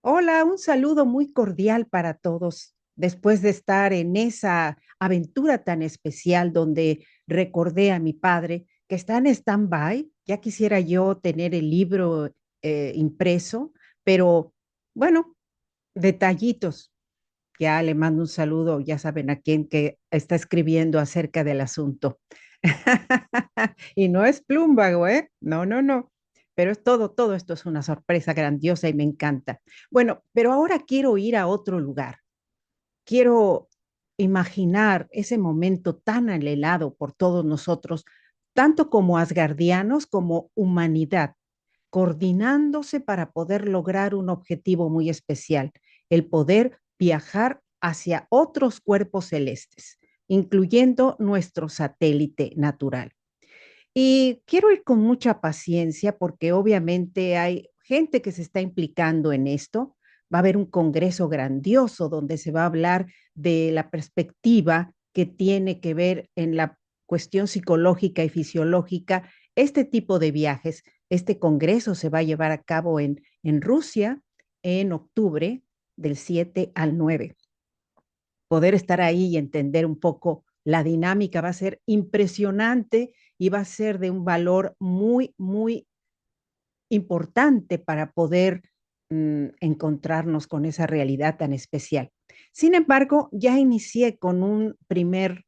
Hola, un saludo muy cordial para todos. Después de estar en esa aventura tan especial donde recordé a mi padre que está en stand-by, ya quisiera yo tener el libro impreso, pero bueno, detallitos. Ya le mando un saludo, ya saben a quién que está escribiendo acerca del asunto. Y no es plumbago, ¿eh? No, no, no. Pero es todo esto es una sorpresa grandiosa y me encanta. Bueno, pero ahora quiero ir a otro lugar. Quiero imaginar ese momento tan anhelado por todos nosotros, tanto como asgardianos como humanidad, coordinándose para poder lograr un objetivo muy especial, el poder viajar hacia otros cuerpos celestes, incluyendo nuestro satélite natural. Y quiero ir con mucha paciencia porque obviamente hay gente que se está implicando en esto. Va a haber un congreso grandioso donde se va a hablar de la perspectiva que tiene que ver en la cuestión psicológica y fisiológica este tipo de viajes. Este congreso se va a llevar a cabo en Rusia en octubre del 7 al 9. Poder estar ahí y entender un poco la dinámica va a ser impresionante y va a ser de un valor muy importante para poder encontrarnos con esa realidad tan especial. Sin embargo, ya inicié con un primer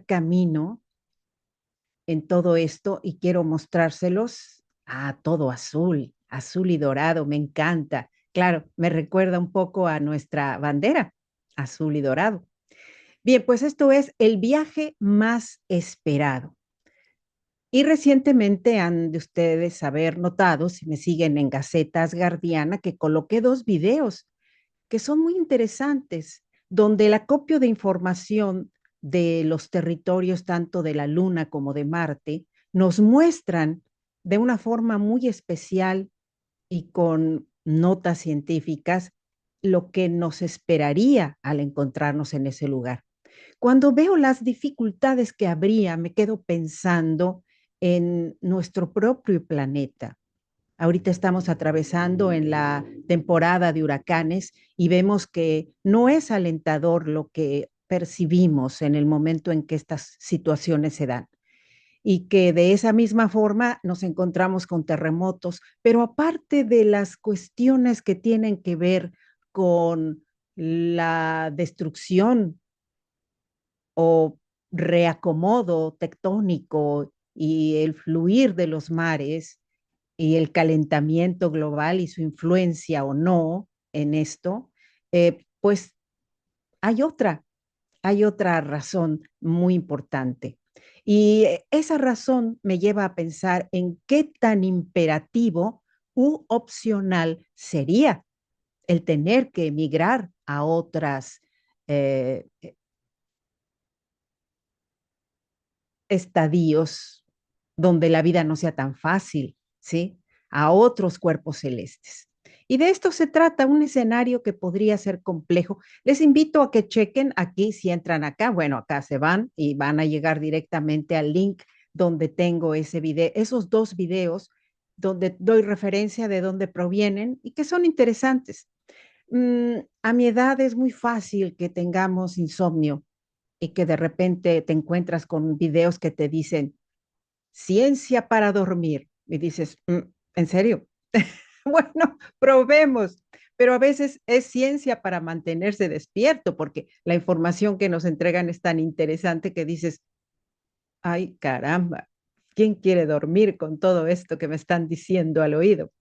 camino en todo esto y quiero mostrárselos a todo azul, azul y dorado, me encanta. Claro, me recuerda un poco a nuestra bandera, azul y dorado. Bien, pues esto es el viaje más esperado. Y recientemente han de ustedes haber notado, si me siguen en Gacetas Guardiana, que coloqué dos videos que son muy interesantes, donde el acopio de información de los territorios tanto de la Luna como de Marte nos muestran de una forma muy especial y con notas científicas lo que nos esperaría al encontrarnos en ese lugar. Cuando veo las dificultades que habría, me quedo pensando en nuestro propio planeta. Ahorita estamos atravesando en la temporada de huracanes y vemos que no es alentador lo que percibimos en el momento en que estas situaciones se dan y que de esa misma forma nos encontramos con terremotos, pero aparte de las cuestiones que tienen que ver con la destrucción o reacomodo tectónico y el fluir de los mares y el calentamiento global y su influencia o no en esto, pues hay hay otra razón muy importante. Y esa razón me lleva a pensar en qué tan imperativo u opcional sería el tener que emigrar a otras eh, estadios donde la vida no sea tan fácil, ¿sí? A otros cuerpos celestes. Y de esto se trata, un escenario que podría ser complejo. Les invito a que chequen aquí, si entran acá, bueno, acá se van y van a llegar directamente al link donde tengo ese video, esos dos videos donde doy referencia de dónde provienen y que son interesantes. A mi edad es muy fácil que tengamos insomnio y que de repente te encuentras con videos que te dicen ciencia para dormir y dices, ¿en serio? Bueno, probemos, pero a veces es ciencia para mantenerse despierto porque la información que nos entregan es tan interesante que dices, ay caramba, ¿quién quiere dormir con todo esto que me están diciendo al oído?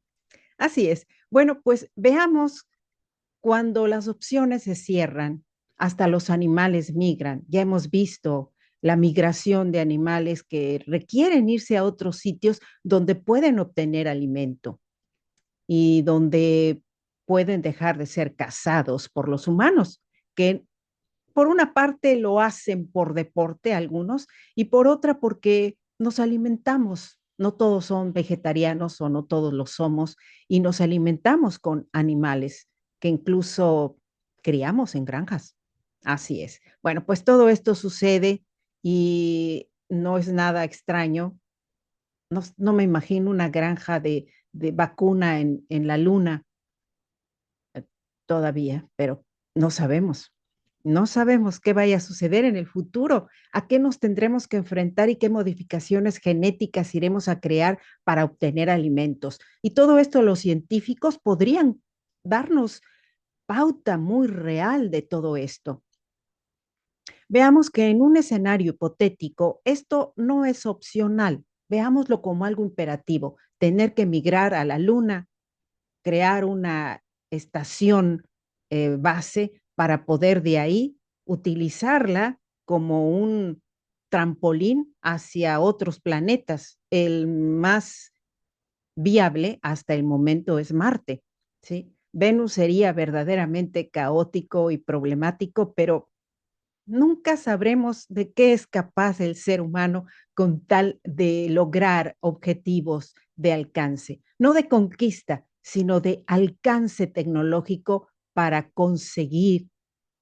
Así es. Bueno, pues veamos cuando las opciones se cierran, hasta los animales migran. Ya hemos visto la migración de animales que requieren irse a otros sitios donde pueden obtener alimento y donde pueden dejar de ser cazados por los humanos, que por una parte lo hacen por deporte algunos y por otra porque nos alimentamos. No todos son vegetarianos o no todos lo somos y nos alimentamos con animales que incluso criamos en granjas. Así es. Bueno, pues todo esto sucede y no es nada extraño. No me imagino una granja de vacuna en la luna todavía, pero no sabemos. No sabemos qué vaya a suceder en el futuro, a qué nos tendremos que enfrentar y qué modificaciones genéticas iremos a crear para obtener alimentos. Y todo esto los científicos podrían darnos pauta muy real de todo esto. Veamos que en un escenario hipotético, esto no es opcional. Veámoslo como algo imperativo. Tener que migrar a la Luna, crear una estación base para poder de ahí utilizarla como un trampolín hacia otros planetas. El más viable hasta el momento es Marte, ¿sí? Venus sería verdaderamente caótico y problemático, pero nunca sabremos de qué es capaz el ser humano con tal de lograr objetivos de alcance, no de conquista, sino de alcance tecnológico para conseguir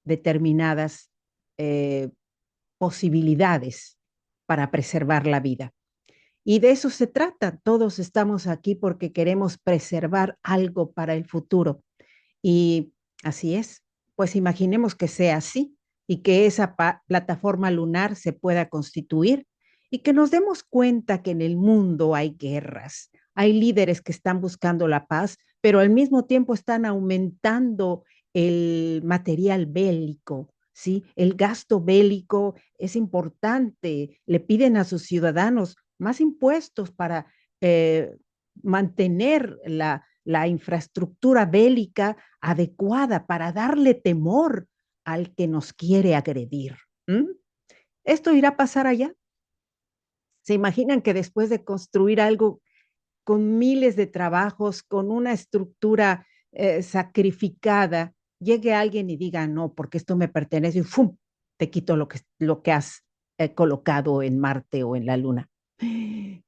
determinadas eh, posibilidades para preservar la vida. Y de eso se trata. Todos estamos aquí porque queremos preservar algo para el futuro. Y así es. Pues imaginemos que sea así y que esa plataforma lunar se pueda constituir y que nos demos cuenta que en el mundo hay guerras, hay líderes que están buscando la paz, pero al mismo tiempo están aumentando el material bélico, ¿sí? El gasto bélico es importante, le piden a sus ciudadanos más impuestos para mantener la infraestructura bélica adecuada para darle temor al que nos quiere agredir. ¿Mm? ¿Esto irá a pasar allá? ¿Se imaginan que después de construir algo con miles de trabajos, con una estructura sacrificada, llegue alguien y diga, no, porque esto me pertenece y ¡fum! Te quito lo que has colocado en Marte o en la Luna?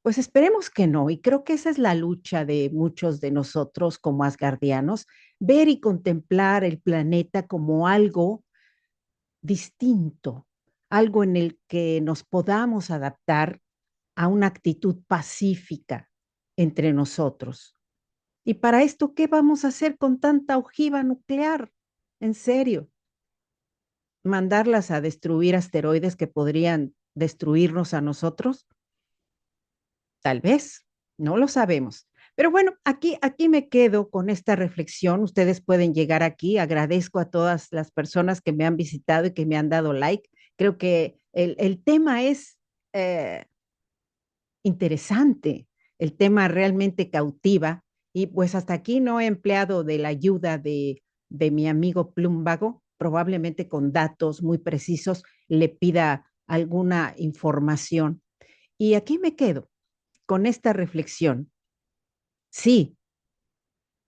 Pues esperemos que no, y creo que esa es la lucha de muchos de nosotros como asgardianos, ver y contemplar el planeta como algo distinto, algo en el que nos podamos adaptar a una actitud pacífica entre nosotros. Y para esto, ¿qué vamos a hacer con tanta ojiva nuclear? En serio, mandarlas a destruir asteroides que podrían destruirnos a nosotros. Tal vez, no lo sabemos. Pero bueno, aquí me quedo con esta reflexión. Ustedes pueden llegar aquí. Agradezco a todas las personas que me han visitado y que me han dado like. Creo que el tema es eh, interesante, el tema realmente cautiva. Y pues hasta aquí no he empleado de la ayuda de mi amigo Plumbago. Probablemente con datos muy precisos le pida alguna información. Y aquí me quedo con esta reflexión. Sí,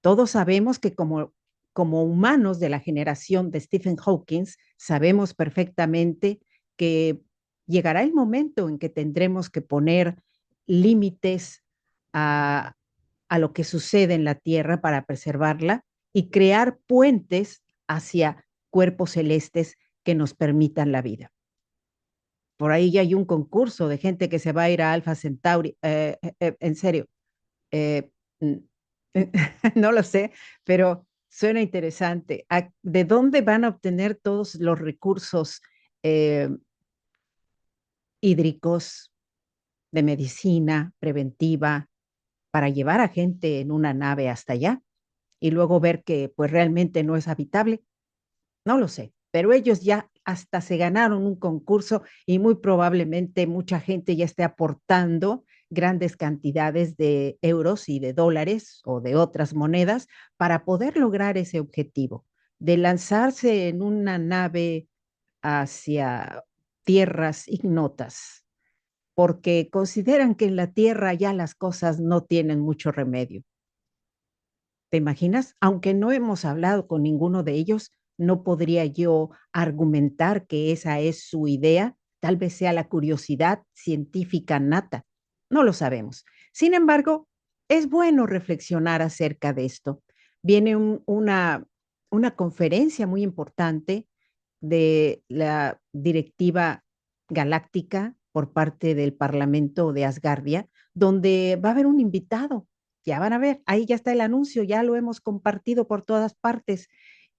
todos sabemos que como humanos de la generación de Stephen Hawking, sabemos perfectamente que llegará el momento en que tendremos que poner límites a, a lo que sucede en la Tierra para preservarla y crear puentes hacia cuerpos celestes que nos permitan la vida. Por ahí ya hay un concurso de gente que se va a ir a Alpha Centauri, en serio, eh, mm, no lo sé, pero suena interesante. ¿De dónde van a obtener todos los recursos eh, hídricos, de medicina preventiva, para llevar a gente en una nave hasta allá y luego ver que pues realmente no es habitable? No lo sé, pero ellos ya hasta se ganaron un concurso y muy probablemente mucha gente ya esté aportando grandes cantidades de euros y de dólares o de otras monedas para poder lograr ese objetivo de lanzarse en una nave hacia tierras ignotas, porque consideran que en la Tierra ya las cosas no tienen mucho remedio. ¿Te imaginas? Aunque no hemos hablado con ninguno de ellos, no podría yo argumentar que esa es su idea. Tal vez sea la curiosidad científica nata. No lo sabemos. Sin embargo, es bueno reflexionar acerca de esto. Viene una conferencia muy importante de la directiva galáctica por parte del Parlamento de Asgardia, donde va a haber un invitado. Ya van a ver, ahí ya está el anuncio, ya lo hemos compartido por todas partes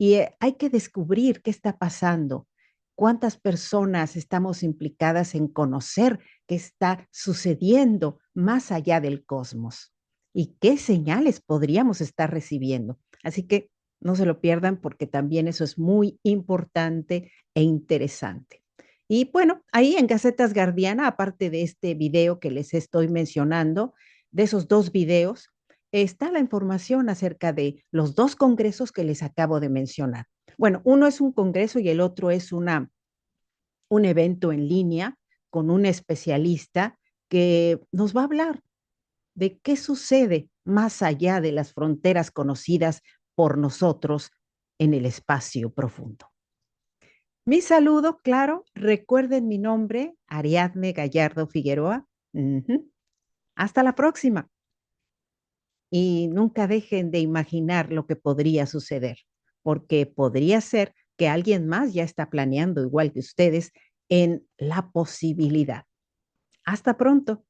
Y hay que descubrir qué está pasando, cuántas personas estamos implicadas en conocer qué está sucediendo más allá del cosmos y qué señales podríamos estar recibiendo. Así que no se lo pierdan porque también eso es muy importante e interesante. Y bueno, ahí en Gacetas Guardiana, aparte de este video que les estoy mencionando, de esos 2 videos, está la información acerca de los 2 congresos que les acabo de mencionar. Bueno, uno es un congreso y el otro es un evento en línea con un especialista que nos va a hablar de qué sucede más allá de las fronteras conocidas por nosotros en el espacio profundo. Mi saludo, claro, recuerden mi nombre, Ariadne Gallardo Figueroa. Ujú. Hasta la próxima. Y nunca dejen de imaginar lo que podría suceder, porque podría ser que alguien más ya está planeando igual que ustedes en la posibilidad. Hasta pronto.